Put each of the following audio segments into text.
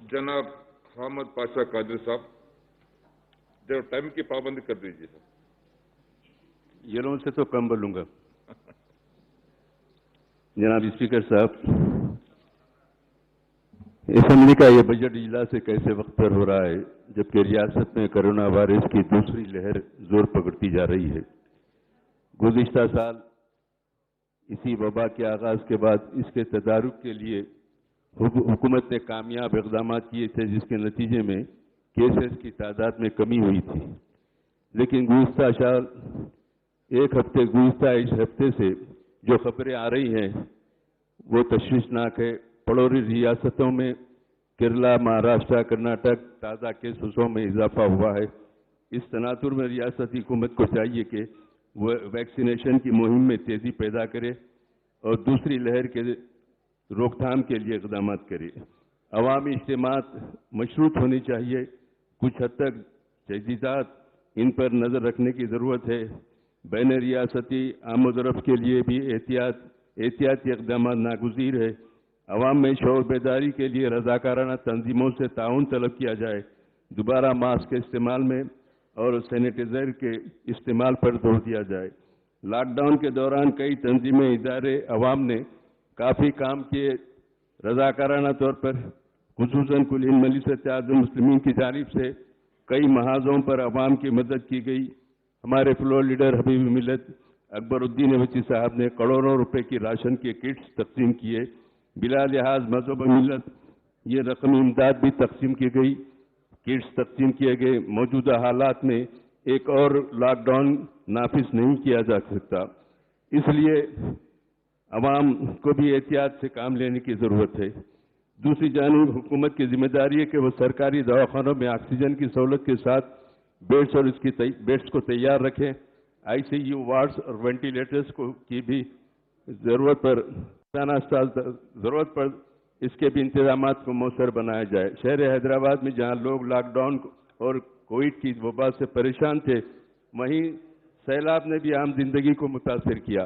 जनाब हामिद पाशा कादरी साहब, जरा टाइम की पाबंदी कर दीजिए सर। ये लोगों से तो कम बोलूंगा। जनाब स्पीकर साहब, असेंबली का ये बजट इजलास कैसे वक्त पर हो रहा है जबकि रियासत में कोरोना वायरस की दूसरी लहर जोर पकड़ती जा रही है। गुज़िश्ता साल इसी वबा के आगाज के बाद इसके तदारुक के लिए हुकूमत ने कामयाब इक़दाम किए थे, जिसके नतीजे में केसेस की तादाद में कमी हुई थी। लेकिन गुज़िश्ता साल गुज़िश्ता इस हफ्ते से जो खबरें आ रही हैं वो तशवीशनाक है। पड़ोसी रियासतों में केरला, महाराष्ट्र, कर्नाटक ताज़ा केसों में इजाफा हुआ है। इस तनातुर में रियासती हुकूमत को चाहिए कि वह वैक्सीनेशन की मुहिम में तेज़ी पैदा करे और दूसरी लहर के रोकथाम के लिए इक़दाम करे। अवामी इज्तिमात मशरूत होनी चाहिए। कुछ हद तक तजदीदात इन पर नज़र रखने की ज़रूरत है। बैन रियासती आमद-ओ-रफ्त के लिए भी एहतियाती इक़दाम नागुज़ीर है। अवाम में शऊर बेदारी के लिए रज़ाकाराना तंजीमों से ताउन तलब किया जाए। दोबारा मास्क के इस्तेमाल में और सैनिटाइज़र के इस्तेमाल पर जोर दिया जाए। लॉकडाउन के दौरान कई तंजीमें, इदारे, अवाम ने काफ़ी काम किए। रज़ाकाराना तौर पर खुसूसन कुल मजलिस मुस्लिमीन की जानिब से कई महाज़ों पर अवाम की मदद की गई। हमारे फ्लोर लीडर हबीब मिल्लत अकबरुद्दीन अवैसी साहब ने करोड़ों रुपए की राशन के किट्स तकसीम किए। बिला लिहाज मजहब मिल्लत ये रकमी इमदाद भी तकसीम की गई, किट्स तकसीम किए गए। मौजूदा हालात में एक और लॉकडाउन नाफिज नहीं किया जा सकता, इसलिए अवाम को भी एहतियात से काम लेने की ज़रूरत है। दूसरी जानिब हुकूमत की जिम्मेदारी है कि वो सरकारी दवाखानों में ऑक्सीजन की सहूलत के साथ बेड्स को तैयार रखें। ICU वार्ड्स और वेंटिलेटर्स की भी ज़रूरत पर इसके भी इंतजामात को मौसर बनाया जाए। शहर हैदराबाद में जहां लोग लॉकडाउन और कोविड की वबा से परेशान थे, वहीं सैलाब ने भी आम जिंदगी को मुतासिर किया।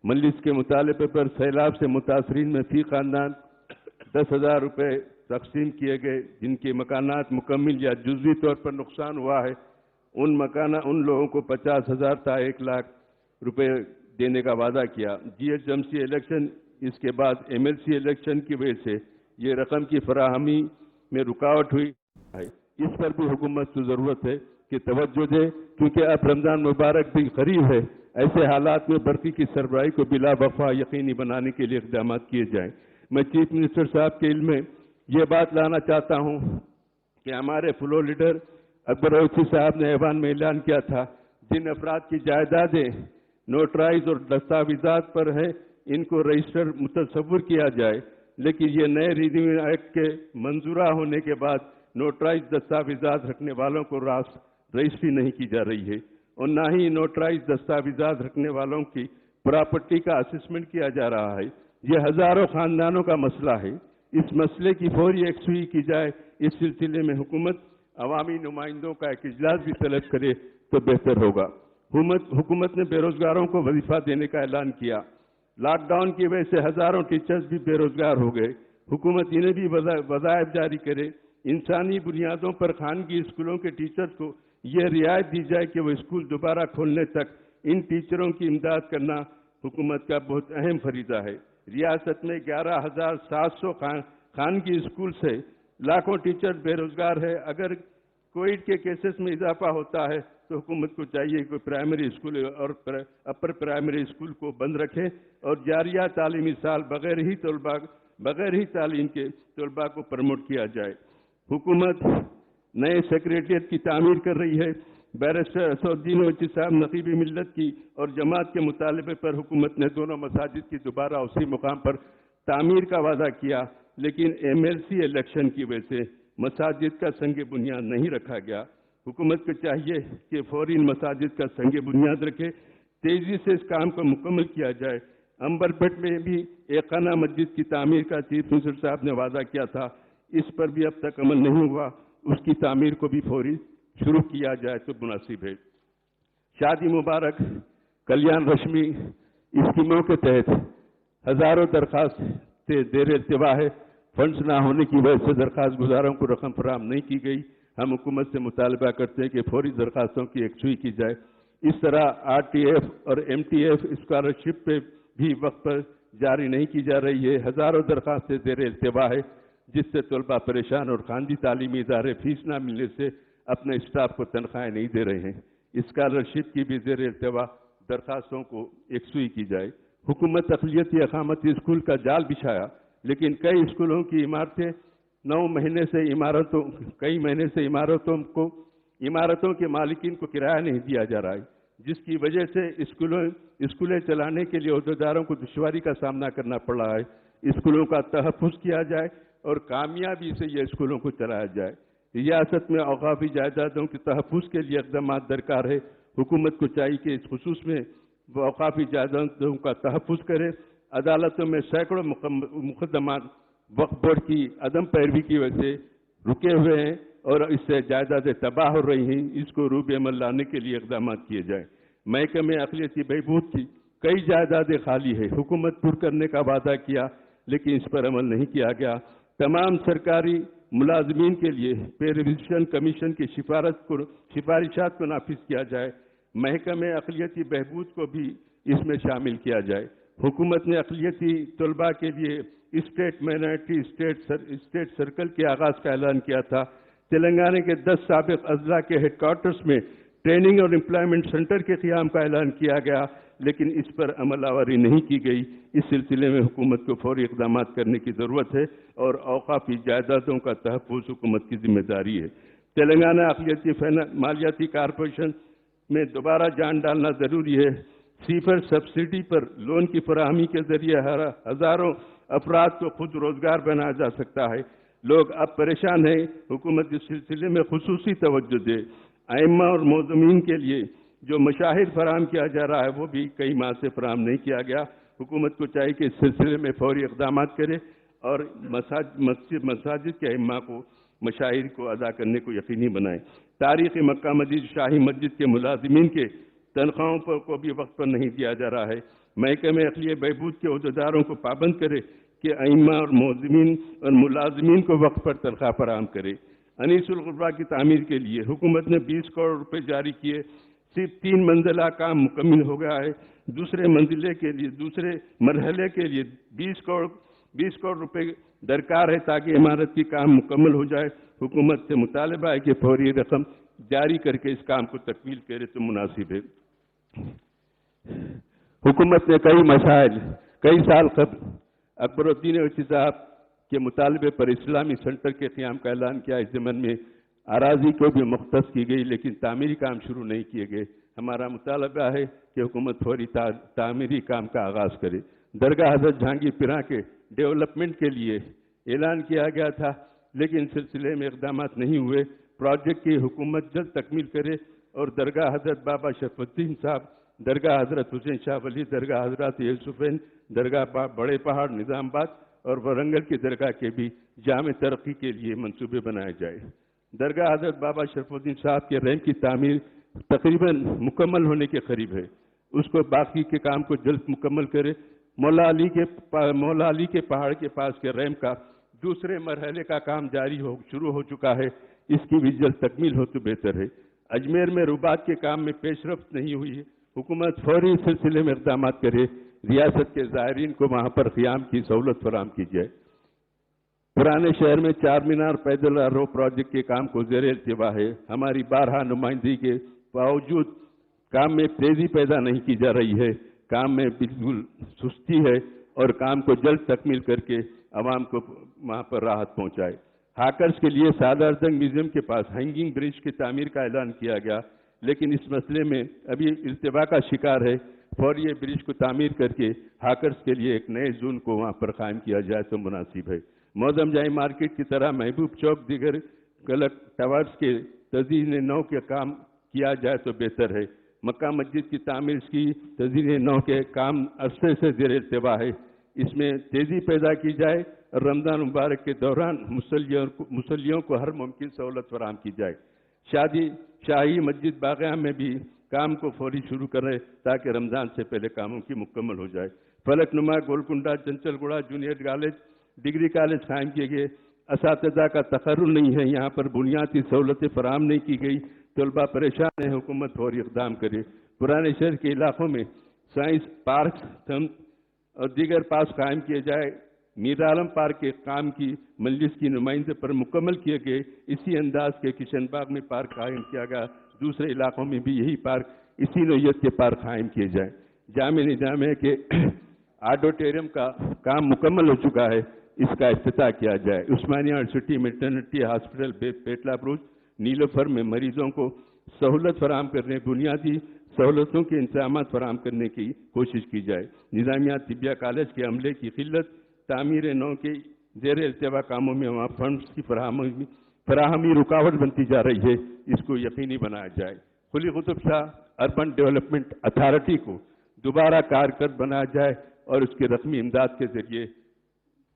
मजलिस के मुतालबे पर सैलाब से मुतासरीन में फी खानदान 10,000 रुपये तकसीम किए गए। जिनके मकानात मुकम्मल या जुज़वी तौर पर नुकसान हुआ है, उन लोगों को 50,000 था 1 लाख रुपये देने का वादा किया। GHMC इलेक्शन, इसके बाद MLC इलेक्शन की वजह से ये रकम की फराहमी में रुकावट हुई है। इस पर भी हुकूमत को ज़रूरत है कि तवज्जो दे, क्योंकि अब रमज़ान मुबारक भी करीब है। ऐसे हालात में बरक़ी की सरबराही को बिला वफ़ा यकीनी बनाने के लिए इक़दाम किए जाएँ। मैं चीफ मिनिस्टर साहब के इल्म में ये बात लाना चाहता हूँ कि हमारे फ्लोर लीडर अकबर अवैसी साहब ने ऐवान में ऐलान किया था, जिन अफराद की जायदादें नोटराइज और दस्तावेजात पर है, इनको रजिस्टर मुतसव्वुर किया जाए। लेकिन ये नए रिन्यू एक्ट के मंजूरा होने के बाद नोटराइज दस्तावेजात रखने वालों को रजिस्ट्री नहीं की जा रही है और न ही नोटराइज दस्तावेजात रखने वालों की प्रॉपर्टी का असेसमेंट किया जा रहा है। ये हजारों खानदानों का मसला है। इस मसले की फौरी यकसुई की जाए। इस सिलसिले में हुकूमत अवामी नुमाइंदों का एक इजलास भी तलब करे तो बेहतर होगा। हुकूमत ने बेरोजगारों को वजीफा देने का ऐलान किया। लॉकडाउन की वजह से हजारों टीचर्स भी बेरोजगार हो गए। हुकूमत इन्हें भी वज़ाइफ जारी करे। इंसानी बुनियादों पर खानगी स्कूलों के टीचर्स को यह रियायत दी जाए कि वो स्कूल दोबारा खोलने तक इन टीचरों की इमदाद करना हुकूमत का बहुत अहम फरीज़ा है। रियासत में 11,700 खानगी स्कूल से लाखों टीचर्स बेरोजगार है। अगर कोविड के केसेस में इजाफा होता है तो हुकूमत को चाहिए कि प्राइमरी स्कूल और अपर प्राइमरी स्कूल को बंद रखें और जारिया तालीमी साल बगैर ही तालीम के तलबा को प्रमोट किया जाए। हुकूमत नए सेक्रेटरिएट की तामीर कर रही है। बैरिस्टर असदुद्दीन ओवैसी साहब नकीबी मिल्लत की और जमात के मुतालबे पर हुकूमत ने दोनों मसाजिद की दोबारा उसी मुकाम पर तामीर का वादा किया, लेकिन MLC इलेक्शन की वजह से मसाजिद का संग बुनियाद नहीं रखा गया। हुकूमत को चाहिए कि फौरी मसाजिद का संग बुनियाद रखे, तेजी से इस काम को मुकम्मल किया जाए। अंबरपेट में भी एक खाना मस्जिद की तामीर का चीफ मिनिस्टर साहब ने वादा किया था, इस पर भी अब तक अमल नहीं हुआ। उसकी तामीर को भी फौरी शुरू किया जाए तो मुनासिब है। शादी मुबारक कल्याण रश्मि स्कीमों के तहत हजारों दरखास्त से देर इर्तिवा है। फंड्स ना होने की वजह से दरख्वास्त गुजारों को रकम फराहम नहीं की गई। हम हुकूमत से मुतालबा करते हैं कि फौरी दरख्वास्तों की यकसुई की जाए। इस तरह RTF और MTF स्कॉलरशिप पे भी वक्त पर जारी नहीं की जा रही है। हज़ारों दरख्वास्तें ज़ेर इल्तिवा है, जिससे तलबा परेशान और खानगी तालीमी इदारे फीस ना मिलने से अपने स्टाफ को तनख्वाहें नहीं दे रहे हैं। स्कॉलरशिप की भी ज़ेर इल्तिवा दरख्वास्तों को यकसुई की जाए। हुकूमत अक़लियती अक़ामती स्कूल का जाल बिछाया, लेकिन कई स्कूलों की इमारतें कई महीने से इमारतों के मालिकीन को किराया नहीं दिया जा रहा है, जिसकी वजह से स्कूलें चलाने के लिए अहदेदारों को दुश्वारी का सामना करना पड़ रहा है। स्कूलों का तहफ़्फ़ुज़ किया जाए और कामयाबी से ये स्कूलों को चलाया जाए। रियासत में औक़ाफ़ी जायदादों के तहफ़्फ़ुज़ के लिए इक़दाम दरकार है। हुकूमत को चाहिए कि इस खुसूस में औक़ाफ़ी जायदादों का तहफ़्फ़ुज़ करे। अदालतों में सैकड़ों मुक़दमा वक्फ बोर्ड की अदम पैरवी की वजह से रुके हुए हैं और इससे जायदादें तबाह हो रही हैं। इसको रूबे अमल लाने के लिए इक़दाम किए जाए। महकमे अक़लियती बहबूद की कई जायदादें खाली है। हुकूमत पुर करने का वादा किया, लेकिन इस पर अमल नहीं किया गया। तमाम सरकारी मुलाजमीन के लिए पे रिविजन कमीशन की सिफारिशात को नाफिज किया जाए। महकमे अक़लियती बहबूद को भी इसमें शामिल किया जाए। हुकूमत ने अक़लियती तलबा के लिए स्टेट माइनॉरिटी स्टेट सर्कल के आगाज़ का ऐलान किया था। तेलंगाना के 10 साबिक़ अजला के हेडक्वार्टर्स में ट्रेनिंग और एम्प्लॉयमेंट सेंटर के क़याम का ऐलान किया गया, लेकिन इस पर अमलावरी नहीं की गई। इस सिलसिले में हुकूमत को फौरी इक़दाम करने की ज़रूरत है और औक़ाफ़ी जायदादों का तहफ़्फ़ुज़ हुकूमत की जिम्मेदारी है। तेलंगाना अक़लियती मालियाती कारपोरेशन में दोबारा जान डालना ज़रूरी है। सीफर सब्सिडी पर लोन की फराहमी के ज़रिए हज़ारों अफराद को खुद रोज़गार बनाया जा सकता है। लोग अब परेशान हैं। हुकूमत इस सिलसिले में खुसूसी तवज्जो दे। आइम्मा और मौज़ूमीन के लिए जो मशाहिर फराहम किया जा रहा है, वो भी कई माह से फराहम नहीं किया गया। हुकूमत को चाहिए कि इस सिलसिले में फौरी इक़दाम करे और मसाजिद के आइम्मा को मशाहिर को अदा करने को यकीनी बनाए। तारीख़ी मक्का मस्जिद शाही मस्जिद के मुलाजिमीन के तनख्वाहों पर को भी वक्त पर नहीं दिया जा रहा है। महकमे अक़लियती बहबूद के अहदेदारों को पाबंद करे कि आइम्मा और मौज़ूमीन और मुलाजिमीन को वक्त पर तनख्वाह फराहम करे। अनीसुल ग़ुरबा की तामीर के लिए हुकूमत ने 20 करोड़ रुपए जारी किए। सिर्फ 3 मंजिला काम मुकम्मल हो गया है। दूसरे मरहले के लिए 20 करोड़ रुपए दरकार है ताकि इमारत की काम मुकम्मल हो जाए। हुकूमत से मुतालबा है कि फौरी रकम जारी करके इस काम को तकमील करे तो मुनासिब है। हुकूमत ने कई साल कबल अकबरुद्दीन ओवैसी साहब के मुतालबे पर इस्लामी सेंटर के क़याम का ऐलान किया। इस ज़मन में अराजी को भी मुख्तस की गई, लेकिन तामीरी काम शुरू नहीं किए गए। हमारा मुतालबा है कि हुकूमत फौरी तामीरी काम का आगाज़ करे। दरगाह हज़रत जहांगीर पीरा के डेवलपमेंट के लिए ऐलान किया गया था, लेकिन सिलसिले में इक़दाम नहीं हुए। प्रोजेक्ट की हुकूमत जल्द तकमील करे और दरगाह हज़रत बाबा शरफुद्दीन साहब, दरगाह हज़रत हुसैन शाह वली, दरगाह हज़रत यूसुफ़ैन, दरगाह बड़े पहाड़ निज़ामाबाद और वरंगल की दरगाह के भी जामे तरक्की के लिए मंसूबे बनाए जाए। दरगाह हज़रत बाबा शरफुद्दीन साहब के रैंप की तामीर तकरीबन मुकम्मल होने के करीब है। उसको बाकी के काम को जल्द मुकम्मल करे। मौला अली के पहाड़ के पास के रैंप का दूसरे मरहले का काम शुरू हो चुका है। इसकी भी जल्द तकमील हो तो बेहतर है। अजमेर में रुबात के काम में पेशरफ्त नहीं हुई है। हुकूमत फौरी इस सिलसिले में इक़दाम करे। रियासत के ज़ायरीन को वहाँ पर क़याम की सहूलत फराहम की जाए। पुराने शहर में 4 मीनार पैदल रो प्रोजेक्ट के काम को ज़ेर इल्तिवा है। हमारी बारहा नुमाइंदगी के बावजूद काम में तेज़ी पैदा नहीं की जा रही है। काम में बिल्कुल सुस्ती है और काम को जल्द तकमील करके आवाम को वहाँ पर राहत पहुँचाए। हाकर्स के लिए सादरजंग म्यूजियम के पास हैंगिंग ब्रिज की तामीर का ऐलान किया गया, लेकिन इस मसले में अभी इल्तिवा का शिकार है। फौरी ये ब्रिज को तामीर करके हाकर्स के लिए एक नए जोन को वहाँ पर कायम किया जाए तो मुनासिब है। मौदम जाई मार्केट की तरह महबूब चौक दीगर गलत टावर्स के तज़ीन नौ के काम किया जाए तो बेहतर है। मक्का मस्जिद की तामीर की तज़ीन नौ के काम अरसे से ज़ेर इल्तिवा है। इसमें तेज़ी पैदा की जाए और रमज़ान मुबारक के दौरान मुसल्लियों को हर मुमकिन सहूलत फराहम की जाए। शाही मस्जिद बाग़िया में भी काम को फौरी शुरू करें ताकि रमज़ान से पहले कामों की मुकम्मल हो जाए। फलक नुमा Golconda Chanchalguda junior college degree college कायम किए गए, असातिज़ा का तकर्रुर नहीं है, यहाँ पर बुनियादी सहूलतें फराहम नहीं की गई, तलबा परेशान है, हुकूमत फौरी इक़दाम करे। पुराने शहर के इलाकों में साइंस पार्क और दीगर पार्क कायम किए जाए। मीर आलम पार्क के काम की मजलिस की नुमाइंदे पर मुकम्मल किए गए। इसी अंदाज के किशन बाग में पार्क कायम किया गया, दूसरे इलाकों में भी यही पार्क, इसी नौयत के पार्क कायम किए जाए। जामे निजामे के ऑडिटोरियम का काम मुकम्मल हो चुका है, इसका इफ्तिताह किया जाए। उस्मानिया यूनिवर्सिटी मैटरनिटी हॉस्पिटल पेटला बुरुज नीलोफर में मरीजों को सहूलत फराहम करने, बुनियादी सहूलतों के इंतजाम फराहम करने की कोशिश की जाए। निजामिया तिबिया कॉलेज के अमले की किल्लत, तामीर नौ के ज़ेर इल्तवा कामों में वहाँ फंड्स की फराहमी रुकावट बनती जा रही है, इसको यकीनी बनाया जाए। Quli Qutub Shah urban development authority को दोबारा कारगर बनाया जाए और उसकी रकमी इमदाद के जरिए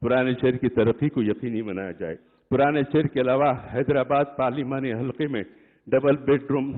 पुराने शहर की तरक्की को यकीनी बनाया जाए। पुराने शहर के अलावा हैदराबाद पार्लिमानी हल्के में डबल बेडरूम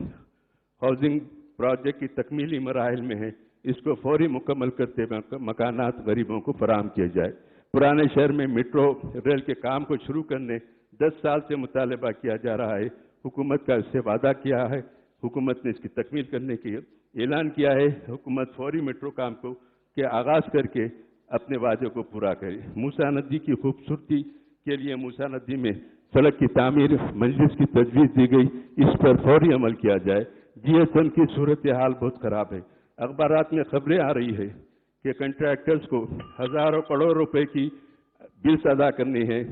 हाउसिंग प्रोजेक्ट की तकमीली मराहिल में है, इसको फौरी मुकम्मल करते हुए मकानात गरीबों को फराहम किए जाए। पुराने शहर में मेट्रो रेल के काम को शुरू करने 10 साल से मुतालबा किया जा रहा है, हुकूमत का इससे वादा किया है, हुकूमत ने इसकी तकमील करने की ऐलान किया है। हुकूमत फौरी मेट्रो काम को के आगाज करके अपने वादे को पूरा करे। मूसा नदी की खूबसूरती के लिए मूसा नदी में सड़क की तामीर मजलिस की तजवीज़ दी गई, इस पर फौरी अमल किया जाए। GSM की सूरत हाल बहुत ख़राब है। अखबारात में खबरें आ रही है कि कंट्रैक्टर्स को हज़ारों करोड़ रुपए की बिल्स अदा करनी है।